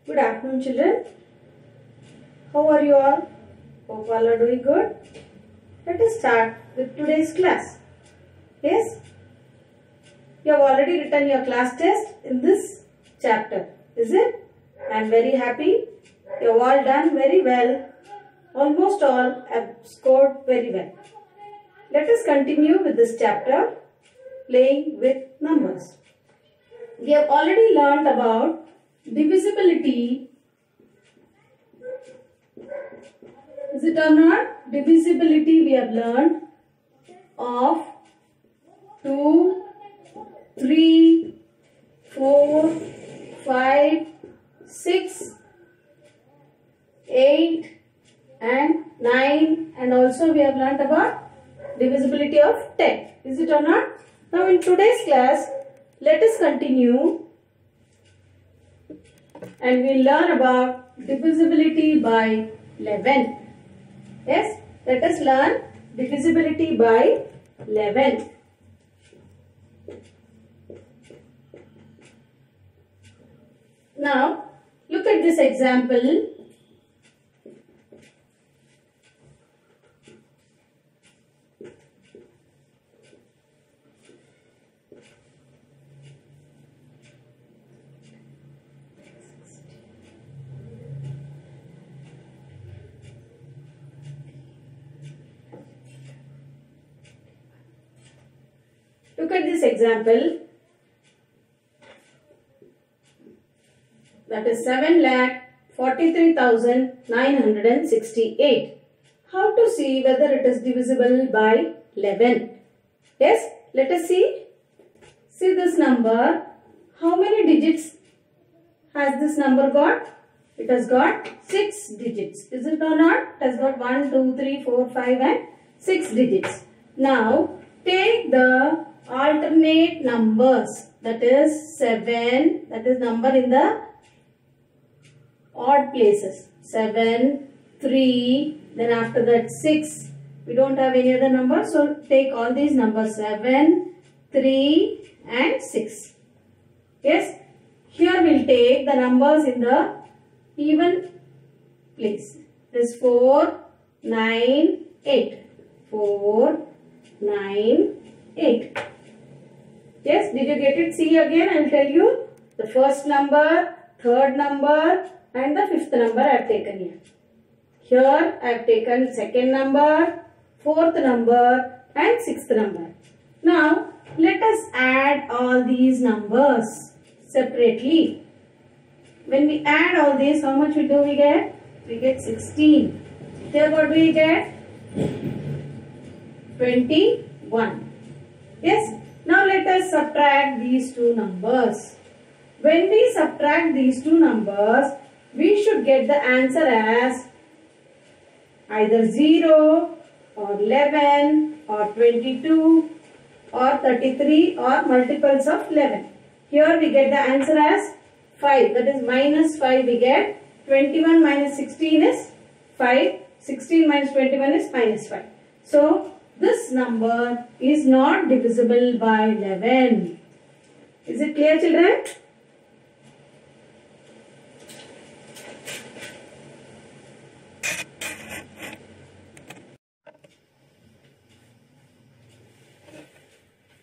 Good afternoon, children. How are you all? Hope all are doing good. Let us start with today's class. Yes? You have already written your class test in this chapter. Is it? I am very happy. You have all done very well. Almost all have scored very well. Let us continue with this chapter, playing with numbers. We have already learned about divisibility. Is it or not? Divisibility we have learned of 2, 3, 4, 5, 6, 8 and 9, and also we have learnt about divisibility of 10. Is it or not? Now in today's class, let us continue and we learn about divisibility by 11. Yes, let us learn divisibility by 11. Now, look at this example. Look at this example. That is 7,43,968. How to see whether it is divisible by 11? Yes, let us see. See this number. How many digits has this number got? It has got 6 digits. Is it or not? It has got 1, 2, 3, 4, 5 and 6 digits. Now, take the alternate numbers, that is 7, that is number in the odd places, 7, 3, then after that 6, we don't have any other number, so take all these numbers 7, 3 and 6. Yes, here we will take the numbers in the even place. This 4, 9, 8, 4, 9, 8. Yes, did you get it? See again, I will tell you the first number, third number and the fifth number I have taken here. Here I have taken second number, fourth number and sixth number. Now let us add all these numbers separately. When we add all these, how much do we get? We get 16. Here what do we get? 21. Yes. Now let us subtract these two numbers. When we subtract these two numbers, we should get the answer as either 0 or 11 or 22 or 33 or multiples of 11. Here we get the answer as 5. That is minus 5 we get. 21 minus 16 is 5. 16 minus 21 is minus 5. So, this number is not divisible by 11. Is it clear, children?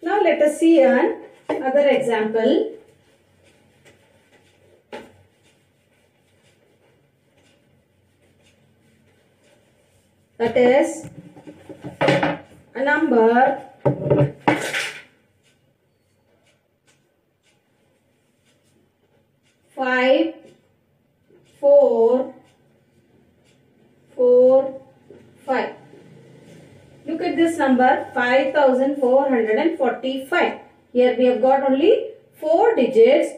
Now let us see another example. That is a number 5, 4, 4, 5. Look at this number 5,445. Here we have got only 4 digits.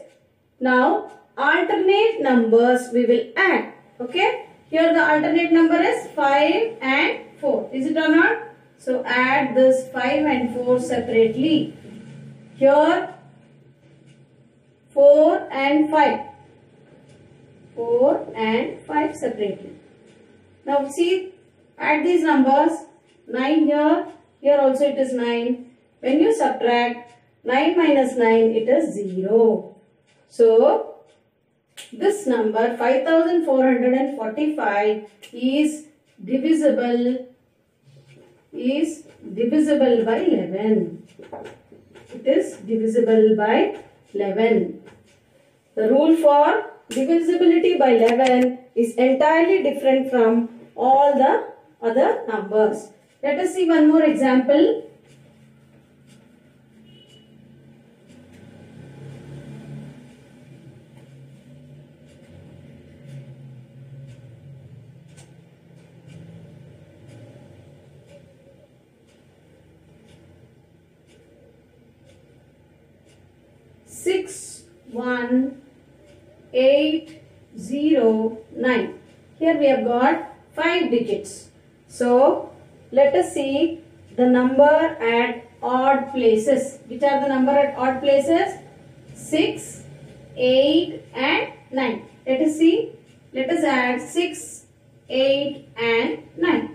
Now alternate numbers we will add. Okay. Here the alternate number is 5 and 4. Is it or not? So add this 5 and 4 separately. Here 4 and 5. 4 and 5 separately. Now see, add these numbers. 9 here. Here also it is 9. When you subtract 9 minus 9, it is 0. So this number 5445 is divisible by 11. It is divisible by 11. The rule for divisibility by 11 is entirely different from all the other numbers. Let us see one more example. Six, 1, 8, 0, 9. Here we have got 5 digits. So, let us see the number at odd places. Which are the number at odd places? 6, 8 and 9. Let us see. Let us add 6, 8 and 9.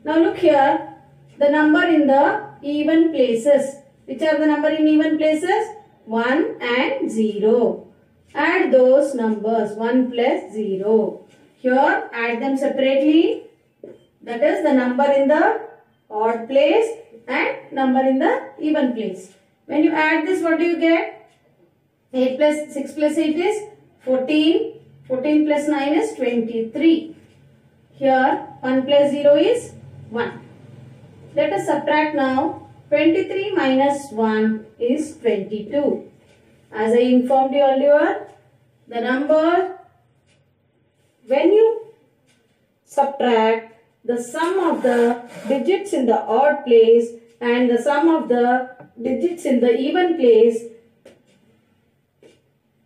Now look here. The number in the even places. Which are the number in even places? 1 and 0. Add those numbers 1 plus 0. Here add them separately. That is the number in the odd place and number in the even place. When you add this, what do you get? 8 plus 6 plus 8 is 14. 14 plus 9 is 23. Here 1 plus 0 is 1. Let us subtract now. 23 minus 1 is 22. As I informed you earlier, the number, when you subtract the sum of the digits in the odd place and the sum of the digits in the even place,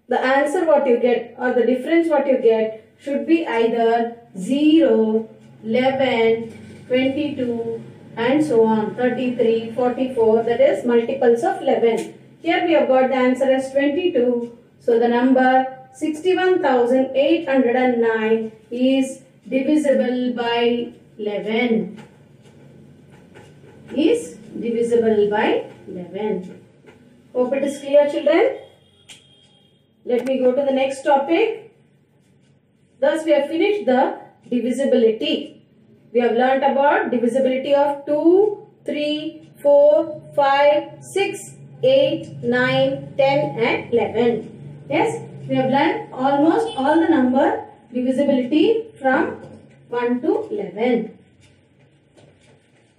the answer what you get or the difference what you get should be either 0, 11, 22 and so on, 33, 44, that is multiples of 11. Here we have got the answer as 22. So the number 61,809 is divisible by 11. Is divisible by 11. Hope it is clear, children. Let me go to the next topic. Thus we have finished the divisibility. We have learnt about divisibility of 2, 3, 4, 5, 6, 8, 9, 10 and 11. Yes, we have learnt almost all the number divisibility from 1 to 11.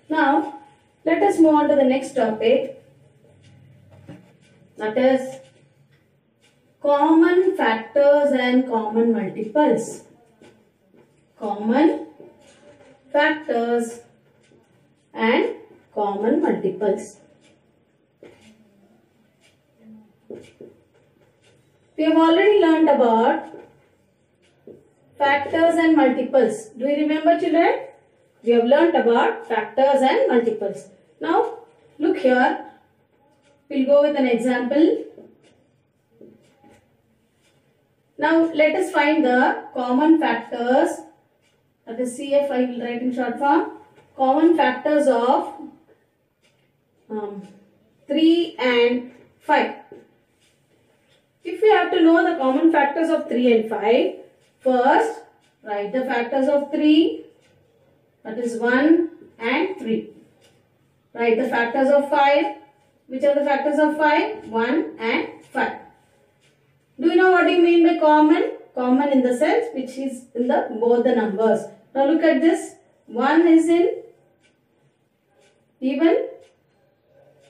Now, let us move on to the next topic. That is common factors and common multiples. Common factors and common multiples. We have already learnt about factors and multiples. Do you remember, children? We have learnt about factors and multiples. Now, look here. We'll go with an example. Now, let us find the common factors. That is CF, I will write in short form. Common factors of 3 and 5. If we have to know the common factors of 3 and 5, first write the factors of 3, that is 1 and 3. Write the factors of 5. Which are the factors of 5? 1 and 5. Do you know what do you mean by common? Common in the sense which is in the both the numbers. Now look at this. 1 is in even.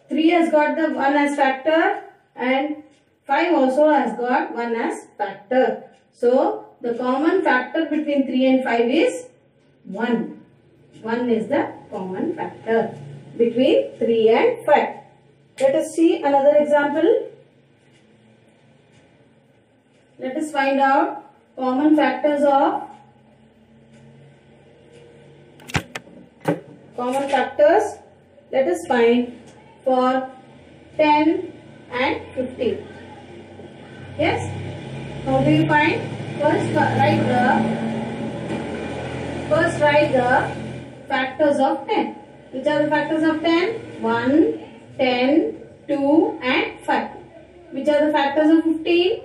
3 has got the 1 as factor and 5 also has got 1 as factor. So, the common factor between 3 and 5 is 1. 1 is the common factor between 3 and 5. Let us see another example. Let us find out common factors of common factors. Let us find for 10 and 15. Yes? How do you find? First write the factors of 10. Which are the factors of 10? 1, 10, 2 and 5. Which are the factors of 15?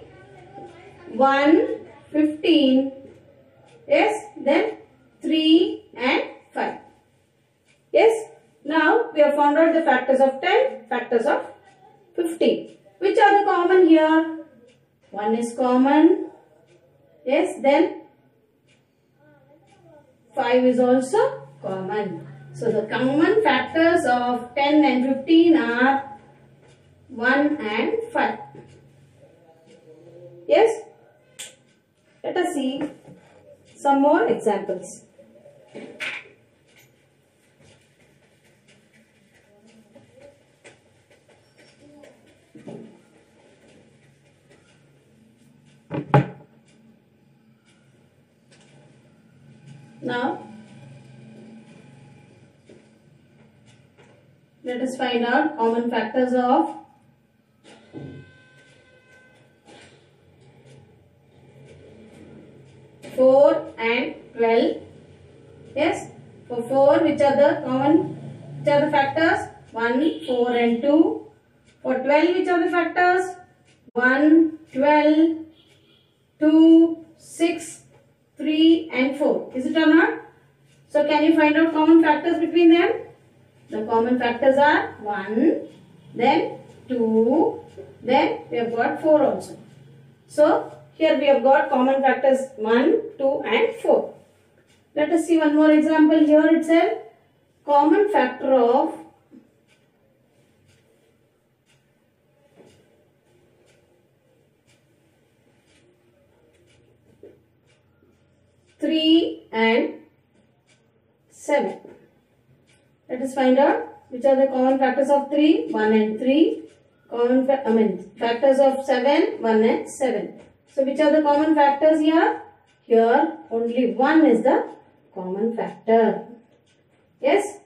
1, 15. Yes, then 3 and 5. Yes, now we have found out the factors of 10, factors of 15. Which are the common here? 1 is common. Yes, then 5 is also common. So the common factors of 10 and 15 are 1 and 5. Yes, let us see some more examples. Now, let us find out common factors of 4 and 12. Yes, for 4, which are the factors? 1, 4 and 2. For 12, which are the factors? 1, 12, 2, 6, 3 and 4. Is it or not? So can you find out common factors between them? The common factors are 1, then 2, then we have got 4 also. So here we have got common factors 1, 2 and 4. Let us see one more example here itself. Common factor of 3 and 7. Let us find out which are the common factors of 3, 1 and 3. Factors of 7, 1 and 7. So which are the common factors here? Here only 1 is the common factor. Yes.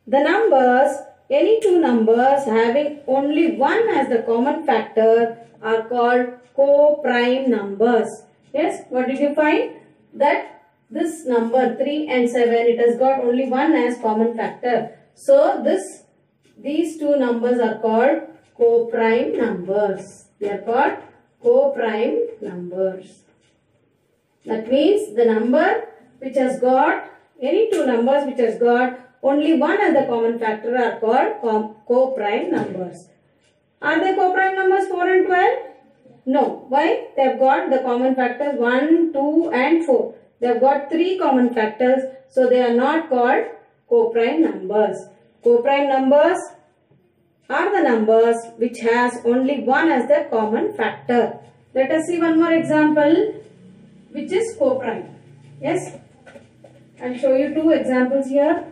The numbers, any two numbers having only 1 as the common factor are called co-prime numbers. Yes, what did you find? That this number 3 and 7, it has got only 1 as common factor. So these two numbers are called co-prime numbers. They are called co-prime numbers. That means the number which has got, any two numbers which has got only 1 as the common factor are called co-prime numbers. Are they co-prime numbers 4 and 12? No. Why? They have got the common factors 1, 2 and 4. They have got 3 common factors. So they are not called co-prime numbers. Co-prime numbers are the numbers which has only 1 as the common factor. Let us see one more example which is co-prime. Yes. I will show you 2 examples here.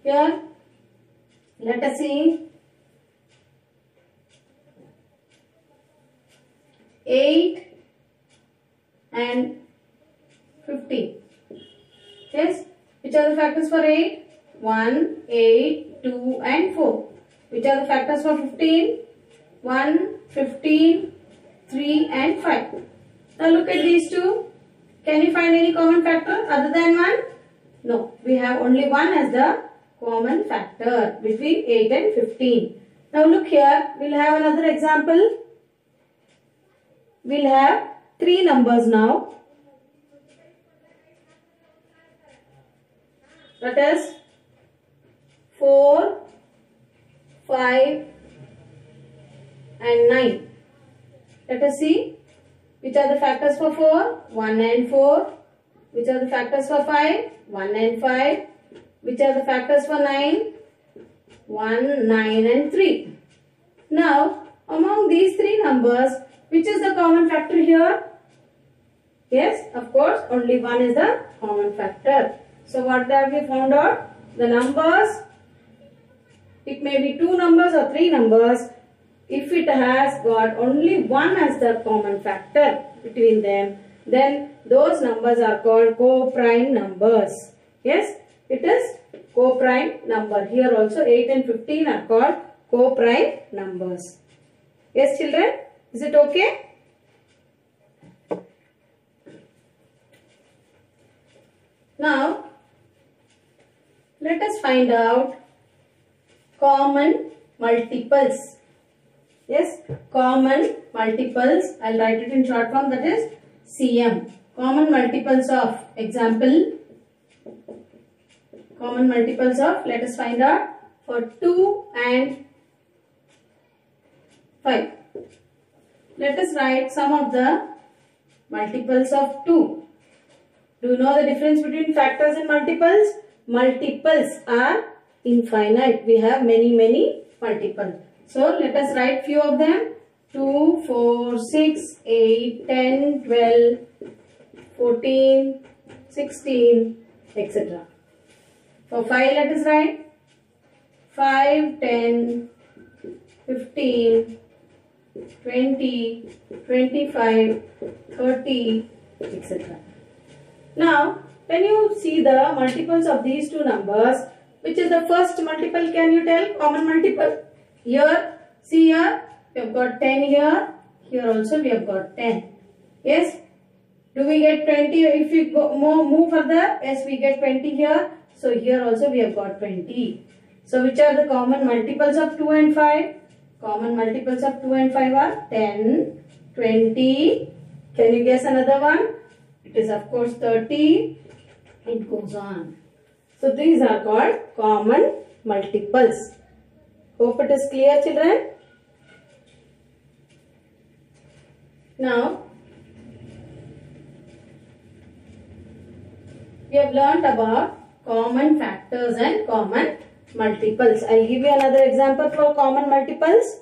Here, let us see 8 and 15. Yes, which are the factors for 8? 1, 8, 2 and 4. Which are the factors for 15? 1, 15, 3 and 5. Now look at these two. Can you find any common factor other than 1? No, we have only 1 as the common factor between 8 and 15. Now look here, we will have another example. We will have 3 numbers now. That is 4, 5 and 9. Let us see which are the factors for 4, 1 and 4. Which are the factors for 5, 1 and 5. Which are the factors for 9? 1, 9 and 3. Now, among these 3 numbers, which is the common factor here? Yes, of course, only 1 is the common factor. So, what have we found out? The numbers, it may be 2 numbers or 3 numbers. If it has got only 1 as the common factor between them, then those numbers are called co-prime numbers. Yes. It is co-prime number. Here also 8 and 15 are called co-prime numbers. Yes children, is it okay? Now, let us find out common multiples. Yes, common multiples. I'll write it in short form, that is CM. Common multiples of, example, common multiples of, let us find out for 2 and 5. Let us write some of the multiples of 2. Do you know the difference between factors and multiples? Multiples are infinite. We have many multiples. So let us write few of them. 2, 4, 6, 8, 10, 12, 14, 16, etc. For 5, let us write 5, 10, 15, 20, 25, 30, etc. Now, when you see the multiples of these two numbers, which is the first multiple, can you tell? Common multiple. Here, see here, we have got 10 here. Here also we have got 10. Yes? Do we get 20 if we go move further? Yes, we get 20 here. So here also we have got 20. So which are the common multiples of 2 and 5? Common multiples of 2 and 5 are 10, 20. Can you guess another one? It is of course 30. It goes on. So these are called common multiples. Hope it is clear, children. Now, we have learnt about common factors and common multiples. I will give you another example for common multiples.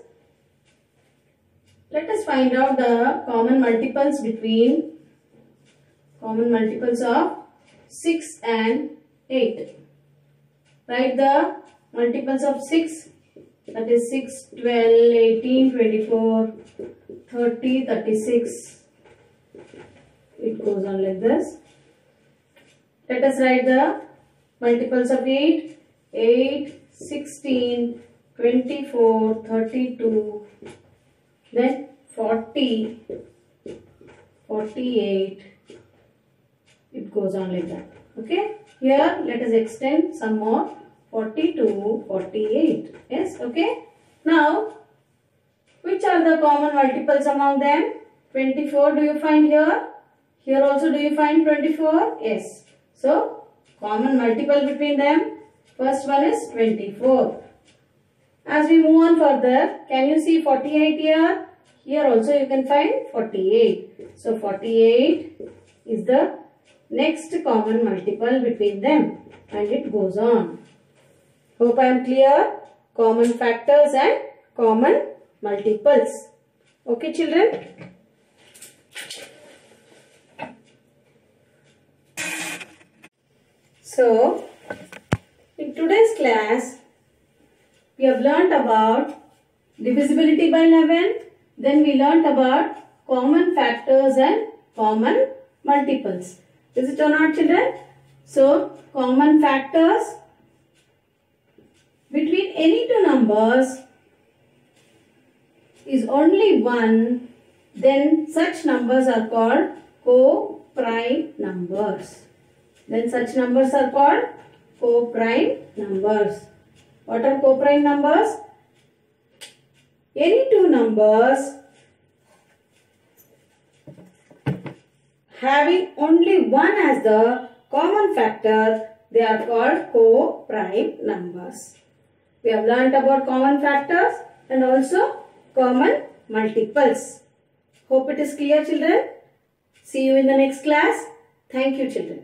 Let us find out the common multiples between common multiples of 6 and 8. Write the multiples of 6, that is 6, 12, 18, 24, 30, 36. It goes on like this. Let us write the multiples of 8, 8, 16, 24, 32, then 40, 48. It goes on like that. Okay. Here let us extend some more. 42, 48. Yes. Okay. Now, which are the common multiples among them? 24 do you find here? Here also do you find 24? Yes. So, common multiple between them. First one is 24. As we move on further, can you see 48 here? Here also you can find 48. So, 48 is the next common multiple between them, and it goes on. Hope I am clear. Common factors and common multiples. Okay, children? So, in today's class, we have learnt about divisibility by 11. Then we learnt about common factors and common multiples. Is it or not, children? So, common factors between any two numbers is only one, then such numbers are called co-prime numbers. Then such numbers are called co-prime numbers. What are co-prime numbers? Any two numbers having only one as the common factor, they are called co-prime numbers. We have learnt about common factors and also common multiples. Hope it is clear, children. See you in the next class. Thank you, children.